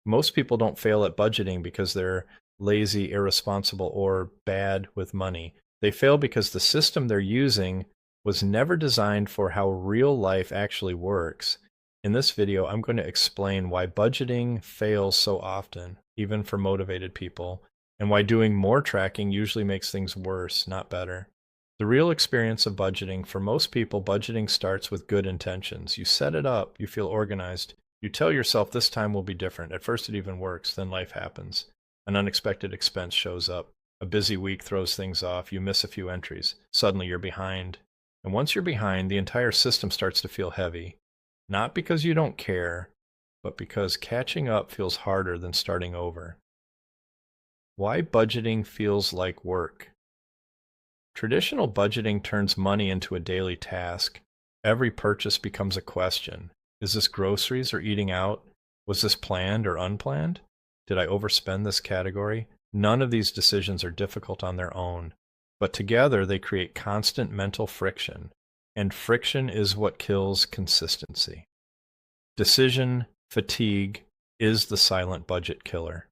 Most people don't fail at budgeting because they're lazy, irresponsible, or bad with money. They fail because the system they're using was never designed for how real life actually works. In this video, I'm going to explain why budgeting fails so often, even for motivated people, and why doing more tracking usually makes things worse, not better. The real experience of budgeting: for most people, budgeting starts with good intentions. You set it up, you feel organized, you tell yourself this time will be different. At first it even works, then life happens. An unexpected expense shows up. A busy week throws things off. You miss a few entries. Suddenly you're behind. And once you're behind, the entire system starts to feel heavy. Not because you don't care, but because catching up feels harder than starting over. Why budgeting feels like work. Traditional budgeting turns money into a daily task. Every purchase becomes a question. Is this groceries or eating out? Was this planned or unplanned? Did I overspend this category? None of these decisions are difficult on their own, but together they create constant mental friction, and friction is what kills consistency. Decision fatigue is the silent budget killer.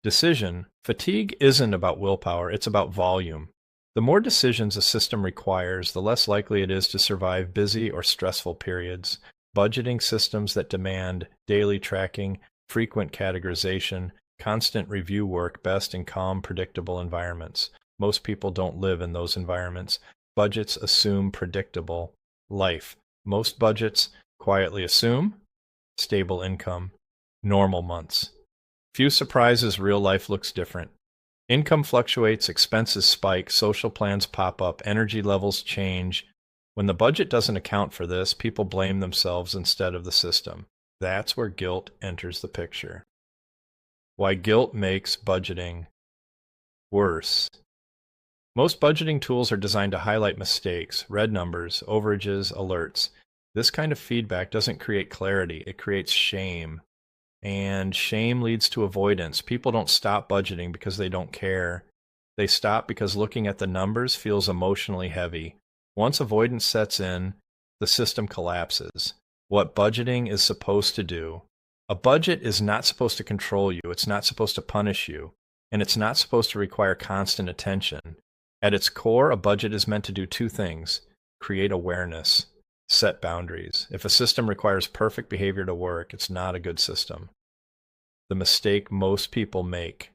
Decision fatigue isn't about willpower, it's about volume. The more decisions a system requires, the less likely it is to survive busy or stressful periods. Budgeting systems that demand daily tracking, frequent categorization, constant review work best in calm, predictable environments. Most people don't live in those environments. Budgets assume predictable life. Most budgets quietly assume stable income, normal months. Few surprises, real life looks different. Income fluctuates, expenses spike, social plans pop up, energy levels change. When the budget doesn't account for this, people blame themselves instead of the system. That's where guilt enters the picture. Why guilt makes budgeting worse. Most budgeting tools are designed to highlight mistakes, red numbers, overages, alerts. This kind of feedback doesn't create clarity, it creates shame. And shame leads to avoidance. People don't stop budgeting because they don't care. They stop because looking at the numbers feels emotionally heavy. Once avoidance sets in, the system collapses. What budgeting is supposed to do. A budget is not supposed to control you. It's not supposed to punish you. And it's not supposed to require constant attention. At its core, a budget is meant to do two things: create awareness, set boundaries. If a system requires perfect behavior to work, it's not a good system. The mistake most people make.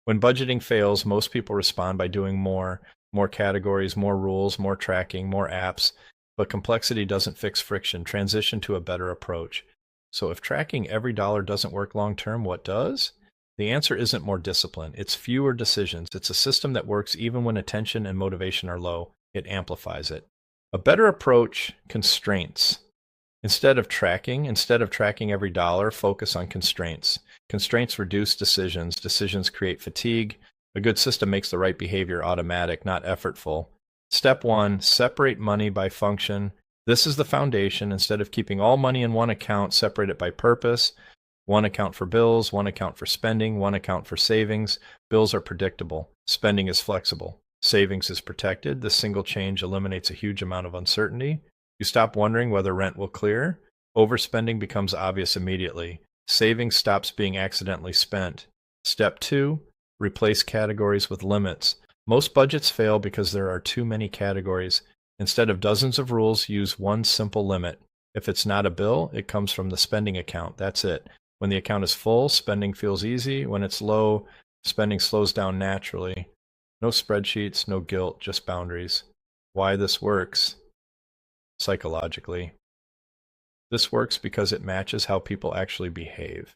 When budgeting fails, most people respond by doing more categories, more rules, more tracking, more apps. But complexity doesn't fix friction. Transition to a better approach. So if tracking every dollar doesn't work long term, what does? The answer isn't more discipline. It's fewer decisions. It's a system that works even when attention and motivation are low. It amplifies it. A better approach: constraints. Instead of tracking every dollar, focus on constraints. Constraints reduce decisions. Decisions create fatigue. A good system makes the right behavior automatic, not effortful. Step 1, separate money by function. This is the foundation. Instead of keeping all money in one account, separate it by purpose. One account for bills, one account for spending, one account for savings. Bills are predictable. Spending is flexible. Savings is protected. This single change eliminates a huge amount of uncertainty. You stop wondering whether rent will clear. Overspending becomes obvious immediately. Savings stops being accidentally spent. Step 2, replace categories with limits. Most budgets fail because there are too many categories. Instead of dozens of rules, use one simple limit. If it's not a bill, it comes from the spending account. That's it. When the account is full, spending feels easy. When it's low, spending slows down naturally. No spreadsheets, no guilt, just boundaries. Why this works? Psychologically. This works because it matches how people actually behave.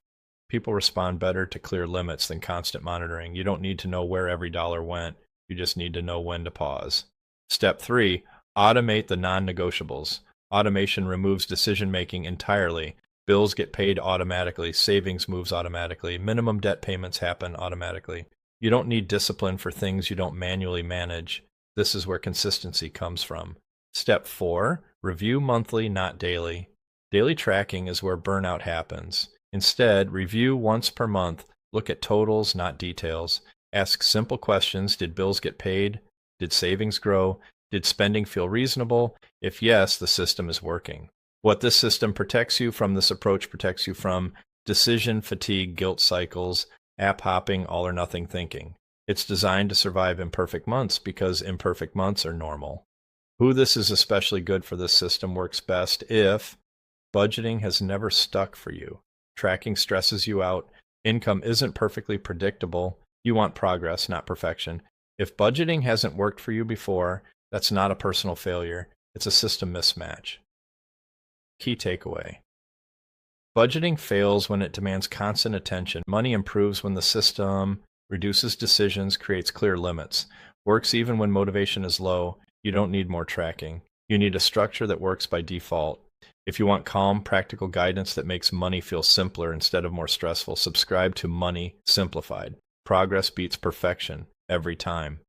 People respond better to clear limits than constant monitoring. You don't need to know where every dollar went. You just need to know when to pause. Step 3, automate the non-negotiables. Automation removes decision-making entirely. Bills get paid automatically. Savings moves automatically. Minimum debt payments happen automatically. You don't need discipline for things you don't manually manage. This is where consistency comes from. Step 4, review monthly, not daily. Daily tracking is where burnout happens. Instead, review once per month. Look at totals, not details. Ask simple questions. Did bills get paid? Did savings grow? Did spending feel reasonable? If yes, the system is working. What this system protects you from, this approach protects you from decision fatigue, guilt cycles, app hopping, all or nothing thinking. It's designed to survive imperfect months because imperfect months are normal. Who this is especially good for this system works best if budgeting has never stuck for you. Tracking stresses you out. Income isn't perfectly predictable. You want progress, not perfection. If budgeting hasn't worked for you before, that's not a personal failure. It's a system mismatch. Key takeaway. Budgeting fails when it demands constant attention. Money improves when the system reduces decisions, creates clear limits. Works even when motivation is low. You don't need more tracking. You need a structure that works by default. If you want calm, practical guidance that makes money feel simpler instead of more stressful, subscribe to Money Simplified. Progress beats perfection every time.